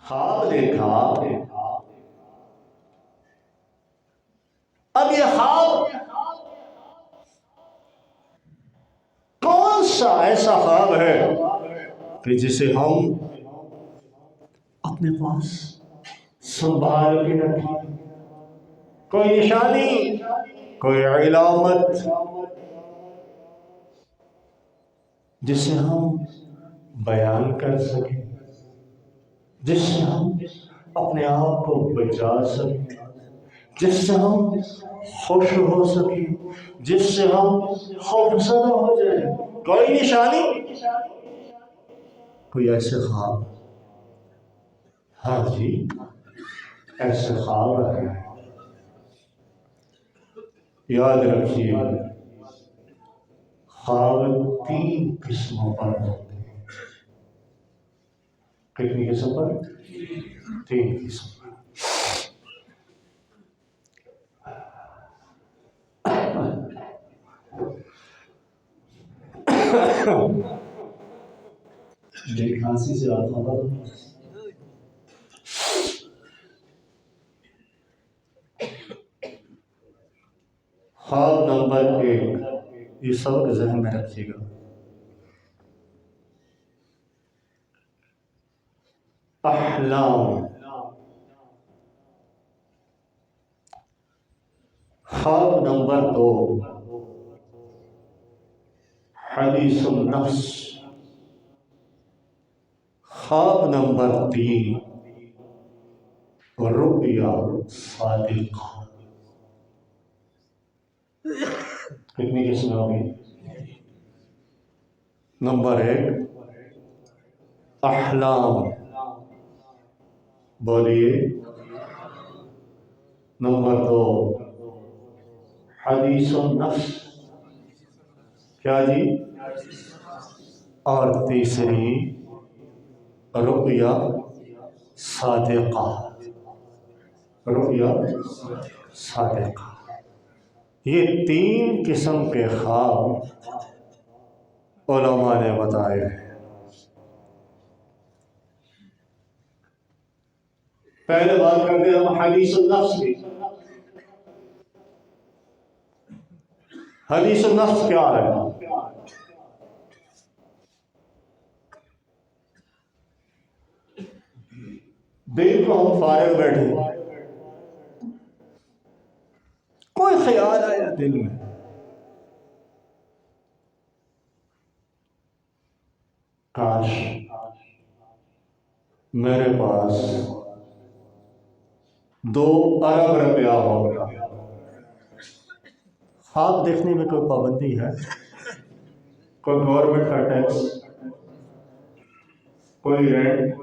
خواب دیکھا. اب یہ خواب کون سا ایسا خواب ہے کہ جسے ہم اپنے پاس سنبھال کے رکھیں؟ کوئی نشانی، کوئی علامت جسے ہم بیان کر سکیں، جس سے ہم اپنے آپ کو بچا سکیں، جس سے ہم خوش ہو سکیں، جس سے ہم خوفزدہ ہو جائیں. کوئی نشانی، کوئی ایسے خواب؟ ہاں جی، ایسے خواب ہے. یاد رکھیے، خواب 3 قسموں پر ہوتے ہیں. کتنی قسم پر؟ 3 قسم پر. میری کھانسی سے آتا تھا. خواب نمبر 1، یہ سبق ذہن میں رکھیے گا. احلام. خواب نمبر 2، حدیث النفس. خواب نمبر 3، رؤیا صادقہ. کتنی قسمیں ہوگی؟ نمبر 1 احلام، بولیے. نمبر 2 حدیث النفس، کیا جی؟ اور تیسری رؤیا صادقہ. رؤیا صادقہ. یہ 3 قسم کے خواب علماء نے بتائے ہیں. پہلے بات کرتے ہیں ہم حدیث النفس کی. حدیث النفس کیا ہے؟ دل کو ہم فارغ بیٹھے، کوئی خیال آیا دل میں، کاش میرے پاس 2 ارب روپیہ ہوگا. خواب دیکھنے میں کوئی پابندی ہے؟ کوئی گورنمنٹ کا ٹیکس، کوئی رینٹ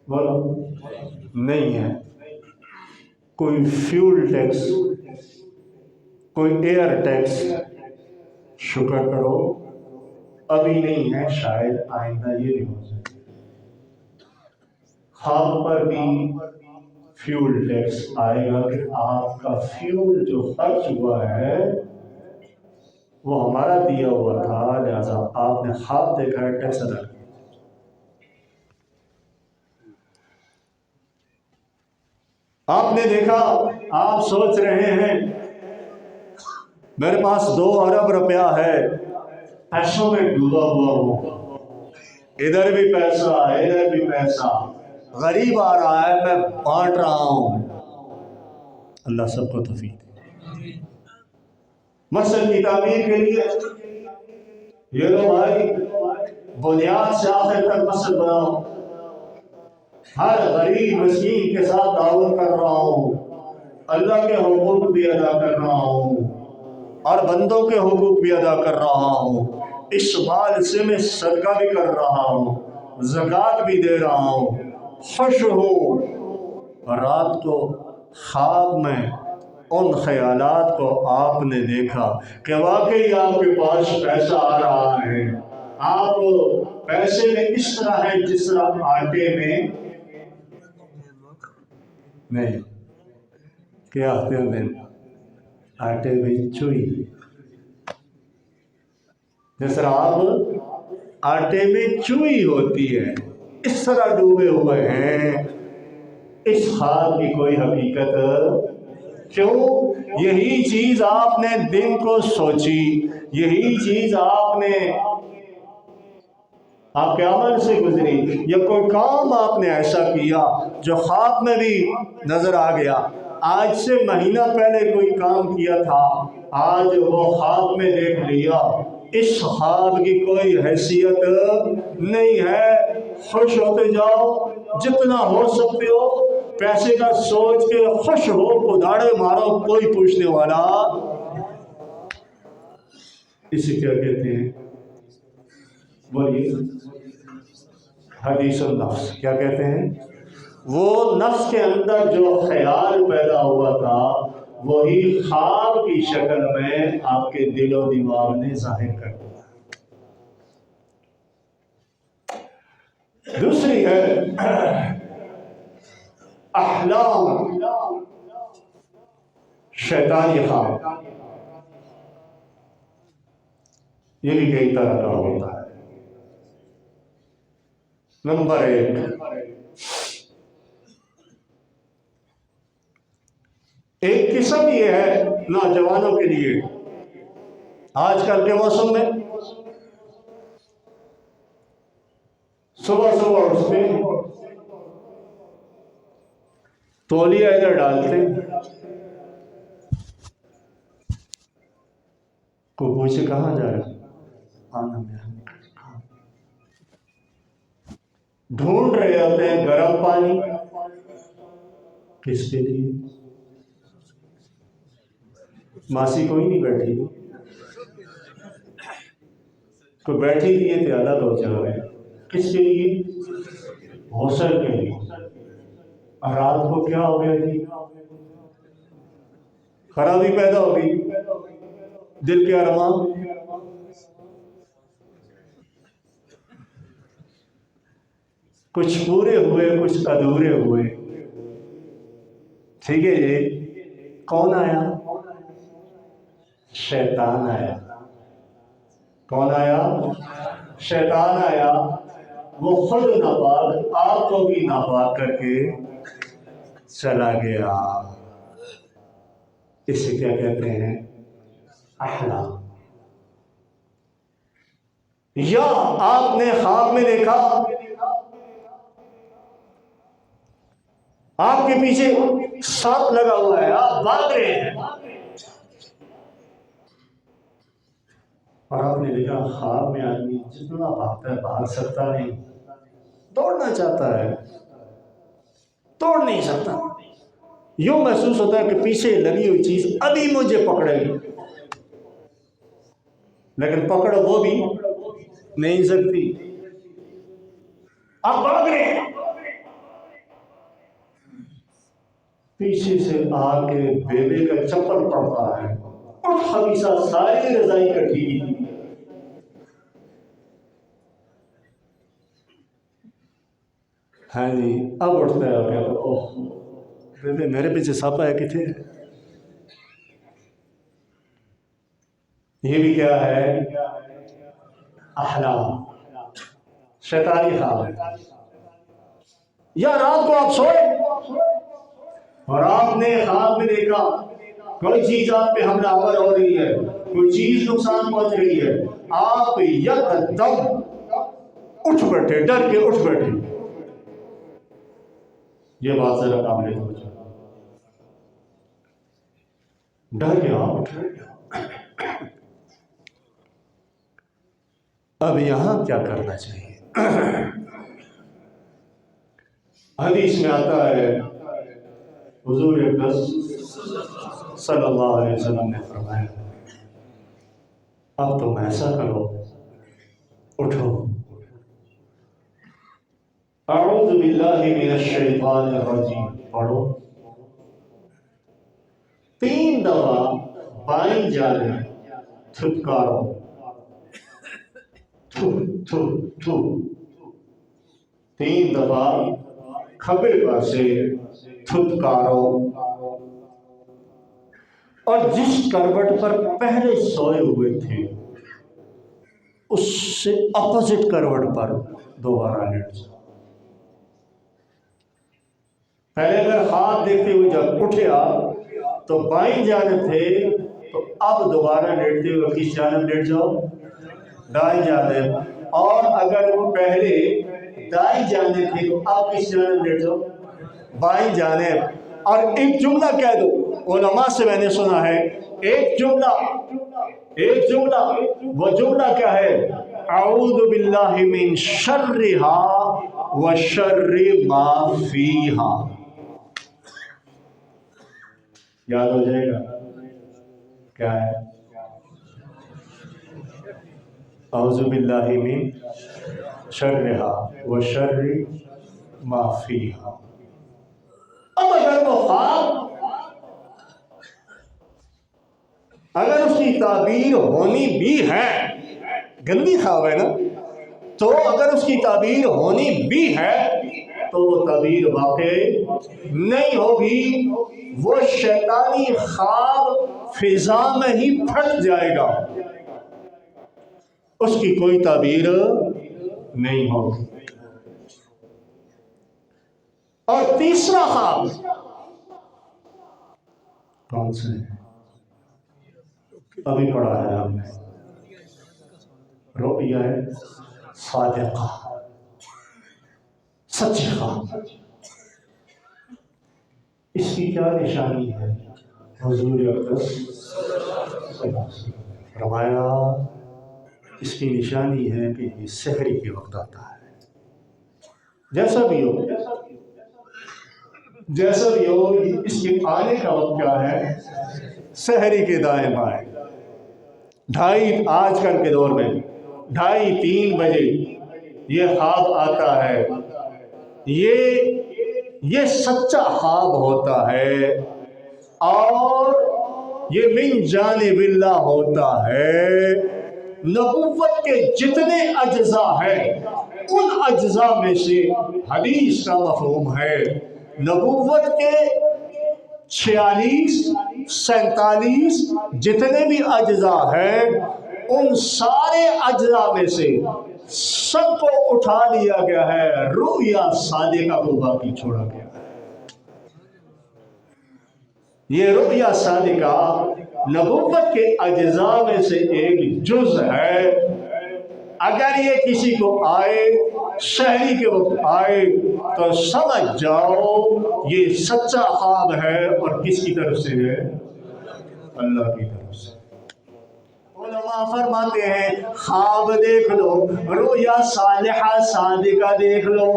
بولو نہیں ہے، کوئی فیول ٹیکس، کوئی ایئر ٹیکس. شکر کرو ابھی نہیں ہے، شاید آئندہ یہ نہیں ہو سکے. خواب پر بھی فیول ٹیکس آئے گا کہ آپ کا فیول جو خرچ ہوا ہے وہ ہمارا دیا ہوا تھا، لہذا آپ نے خواب دیکھا ہے، ٹیکس ادا کیا. آپ نے دیکھا، آپ سوچ رہے ہیں میرے پاس 2 ارب روپیہ ہے، پیسوں میں ڈوبا ہوا ہوں، ادھر بھی پیسہ ادھر بھی پیسہ، غریب آ رہا ہے میں بانٹ رہا ہوں. اللہ سب کو توفیق دے. مسجد کی تعمیر کے لیے یہ لو بھائی، بنیاد سے آخر تک مسجد بناؤ. ہر غریب مسکین کے ساتھ تعاون کر رہا ہوں، اللہ کے حقوق بھی ادا کر رہا ہوں اور بندوں کے حقوق بھی ادا کر رہا ہوں. اس مال سے میں صدقہ بھی کر رہا ہوں، زکوٰۃ بھی دے رہا ہوں، خوش ہوں. رات کو خواب میں ان خیالات کو آپ نے دیکھا کہ واقعی آپ کے پاس پیسہ آ رہا ہے. آپ پیسے میں اس طرح ہے جس طرح آٹے میں نہیں، کیا آٹے میں چوئی، جس طرح آپ آٹے میں چوئی ہوتی ہے اس طرح ڈوبے ہوئے ہیں، اس خواب کی کوئی حقیقت کیوں؟ یہی چیز آپ نے دن کو سوچی، یہی چیز آپ کے عمل سے گزری، یا کوئی کام آپ نے ایسا کیا جو خواب میں بھی نظر آ گیا۔ آج سے مہینہ پہلے کوئی کام کیا تھا، آج وہ خواب میں دیکھ لیا، اس خواب کی کوئی حیثیت نہیں ہے۔ خوش ہوتے جاؤ جتنا ہو سکتے ہو، پیسے کا سوچ کے خوش ہو، کداڑے مارو، کوئی پوچھنے والا۔ اسے کیا کہتے ہیں؟ بولیے، حدیث النفس۔ کیا کہتے ہیں؟ وہ نفس کے اندر جو خیال پیدا ہوا تھا، وہی خواب کی شکل میں آپ کے دل و دماغ نے ظاہر کر دیا۔ دوسری ہے احلام، شیطانی خواب۔ یہ بھی کئی طرح کا ہوتا ہے۔ نمبر 1 قسم یہ ہے نوجوانوں کے لیے، آج کل کے موسم میں صبح صبح اٹھتے ہیں، تولیہ ادھر ڈالتے ہیں، کو پوچھے کہاں جا رہے؟ آنا میرا، ڈھونڈ رہے ہوتے ہیں گرم پانی، کس کے لیے؟ ماسی کوئی نہیں بیٹھی، کوئی بیٹھی دیے تھے الگ ہو جا رہے ہیں، کس کے لیے؟ غسل کے لیے۔ اور رات کو کیا ہو گیا جی؟ خرابی پیدا ہو گئی، دل کے ارمان۔ کچھ پورے ہوئے، کچھ ادھورے ہوئے۔ ٹھیک ہے جی، کون آیا؟ شیطان آیا۔ کون آیا؟ شیطان آیا۔ وہ خود ناپاک، آپ کو بھی ناپاک کر کے چلا گیا۔ اسے کیا کہتے ہیں؟ احلام۔ یا آپ نے خواب میں دیکھا آپ کے پیچھے سانپ لگا ہوا ہے، آپ بھاگ رہے ہیں، اور آپ نے دیکھا خواب میں آدمی جتنا بھاگتا ہے بھاگ سکتا نہیں، دوڑنا چاہتا ہے، توڑ نہیں سکتا، یوں محسوس ہوتا ہے کہ پیچھے لگی ہوئی چیز ابھی مجھے پکڑے گی، لیکن پکڑ وہ بھی نہیں سکتی۔ آپ بھاگ رہے ہیں، پیچھے سے آ کے بیوے کا چپل پڑتا ہے، اور خبیثہ ساری رضائی کٹھی کی، ہاں جی، اب اٹھتا ہے اور کہتا ہے اوہ بیوے میرے پیچھے سانپ ہے کتنے؟ یہ بھی کیا ہے؟ احلام، شیطانی خواب ہے۔ یا رات کو آپ سوئے اور آپ نے خواب میں دیکھا کوئی چیز آپ پہ حملہ آور ہو رہی ہے، کوئی چیز نقصان پہنچ رہی ہے، آپ یکدم اٹھ بیٹھے، ڈر کے اٹھ بیٹھے۔ یہ بات ذرا قابل توجہ، ڈر کے آپ اٹھ بیٹھے۔ اب یہاں کیا کرنا چاہیے؟ حدیث میں آتا ہے، حضور اقدس صلی اللہ علیہ وسلم نے فرمایا اب تم ایسا کرو، اٹھو، اعوذ باللہ من الشیطان الرجیم پڑھو، 3 دفعہ بائیں جانب تھپکارو، تھو تھو تھو، 3 دفعہ کھبے پاسے تھپکارو، اور جس کروٹ پر پہلے سوئے ہوئے تھے اس سے اپوزٹ کروٹ پر دوبارہ لیٹ جاؤ۔ پہلے اگر خواب دیکھتے ہوئے جب اٹھے آپ تو بائیں جانب تھے، تو اب دوبارہ لیٹتے ہوئے کس جانب لیٹ جاؤ؟ دائیں جانب۔ اور اگر وہ پہلے دائیں جانب تھے تو اب کس جانب لیٹ جاؤ؟ بائیں جانب۔ اور ایک جملہ کہہ دو، علماء سے میں نے سنا ہے ایک جملہ وہ جملہ کیا ہے؟ اعوذ باللہ من شرہا و شر ما فیہا۔ یاد ہو جائے گا کیا ہے؟ اعوذ باللہ من شرہا و شر ما فیہا۔ اب اگر وہ خواب، اگر اس کی تعبیر ہونی بھی ہے، گندی خواب ہے نا، تو اگر اس کی تعبیر ہونی بھی ہے تو وہ تعبیر واقع نہیں ہوگی، وہ شیطانی خواب فضا میں ہی پھٹ جائے گا، اس کی کوئی تعبیر نہیں ہوگی۔ اور تیسرا خواب کون سے ابھی پڑھا ہے ہم نے؟ رؤیا صادقہ، سچی خواب۔ اس کی کیا نشانی ہے؟ حضور اقدس فرمایا اس کی نشانی ہے کہ یہ سحری کے وقت آتا ہے۔ جیسا بھی ہو اس کے آنے کا وقت کیا ہے؟ سحری کے دائیں بائیں، 2:30 آج کل کے دور میں 2:30-3 بجے یہ خواب آتا ہے۔ یہ سچا خواب ہوتا ہے اور یہ من جانب اللہ ہوتا ہے۔ نبوت کے جتنے اجزاء ہیں ان اجزاء میں سے حدیث کا مفہوم ہے نبوت کے 46-47 جتنے بھی اجزاء ہیں ان سارے اجزاء میں سے سب کو اٹھا لیا گیا ہے، رؤیا صادقہ کو باقی چھوڑا گیا ہے۔ یہ رؤیا صادقہ نبوت کے اجزاء میں سے ایک جز ہے۔ اگر یہ کسی کو آئے، شہری کے وقت آئے، تو سمجھ جاؤ یہ سچا خواب ہے، اور کس کی طرف سے ہے؟ اللہ کی طرف سے۔ علماء فرماتے ہیں خواب دیکھ لو، رؤیا صالحہ صادقہ دیکھ لو،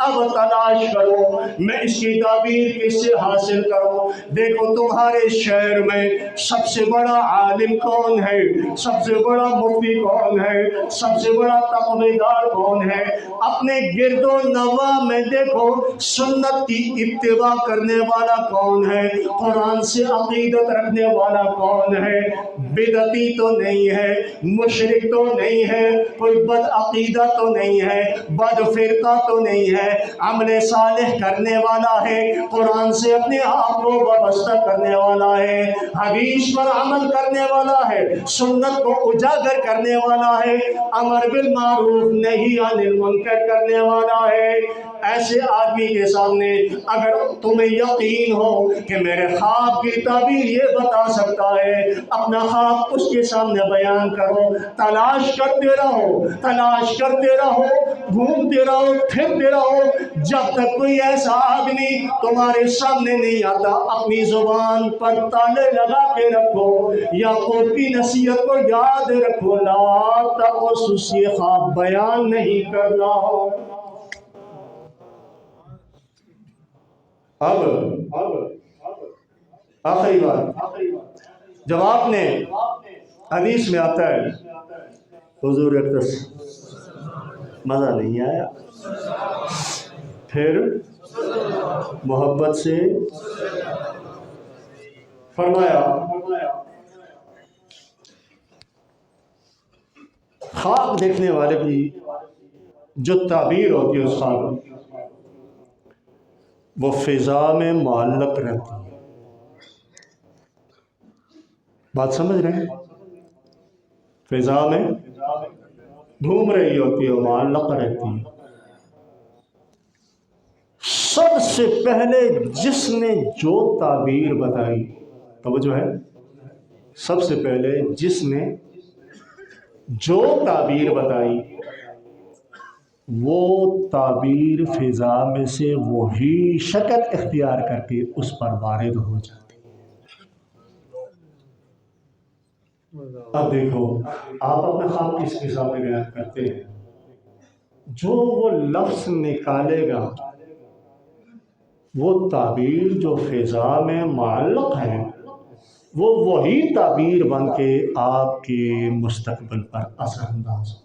اب تلاش کرو میں اس کی تعبیر کس سے حاصل کروں۔ دیکھو تمہارے شہر میں سب سے بڑا عالم کون ہے، سب سے بڑا مفتی کون ہے، سب سے بڑا تقوی دار کون ہے، اپنے گرد و نواح میں دیکھو سنت کی اتباع کرنے والا کون ہے، قرآن سے عقیدت رکھنے والا کون ہے، بدعتی تو نہیں ہے، مشرک تو نہیں ہے، کوئی بد عقیدہ تو نہیں ہے، بد فرقہ تو نہیں ہے، عمل صالح کرنے والا ہے، قرآن سے اپنے آپ کو وابستہ کرنے والا ہے، حدیث پر عمل کرنے والا ہے، سنت کو اجاگر کرنے والا ہے، امر بالمعروف نہی عن المنکر کرنے والا ہے۔ ایسے آدمی کے سامنے اگر تمہیں یقین ہو کہ میرے خواب کی تعبیر یہ بتا سکتا ہے، اپنا خواب اس کے سامنے بیان کرو، تلاش کرتے رہو، گھومتے رہو، پھرتے رہو، جب تک کوئی ایسا آدمی تمہارے سامنے نہیں آتا اپنی زبان پر تالے لگا کے رکھو، یعقوب کی نصیحت کو یاد رکھو، لا تقصص، یہ خواب بیان نہیں کرنا۔ اب آخری بات، جب آپ نے حدیث میں آتا ہے حضور اقدس مزہ نہیں آیا، پھر محبت سے فرمایا خواب دیکھنے والے کی جو تعبیر ہوتی ہے اس خواب وہ فضا میں معلق رہتی ہے۔ بات سمجھ رہے ہیں؟ فضا میں گھوم رہی ہوتی ہے، معلق رہتی ہے، سب سے پہلے جس نے جو تعبیر بتائی، توجہ ہے، سب سے پہلے جس نے جو تعبیر بتائی وہ تعبیر فضا میں سے وہی شکل اختیار کر کے اس پر وارد ہو جاتی۔ اب دیکھو، آپ اپنے خواب کس کے سامنے بیان کرتے ہیں، جو وہ لفظ نکالے گا وہ تعبیر جو فضا میں معلق ہے وہ وہی تعبیر بن کے آپ کے مستقبل پر اثر انداز ہو۔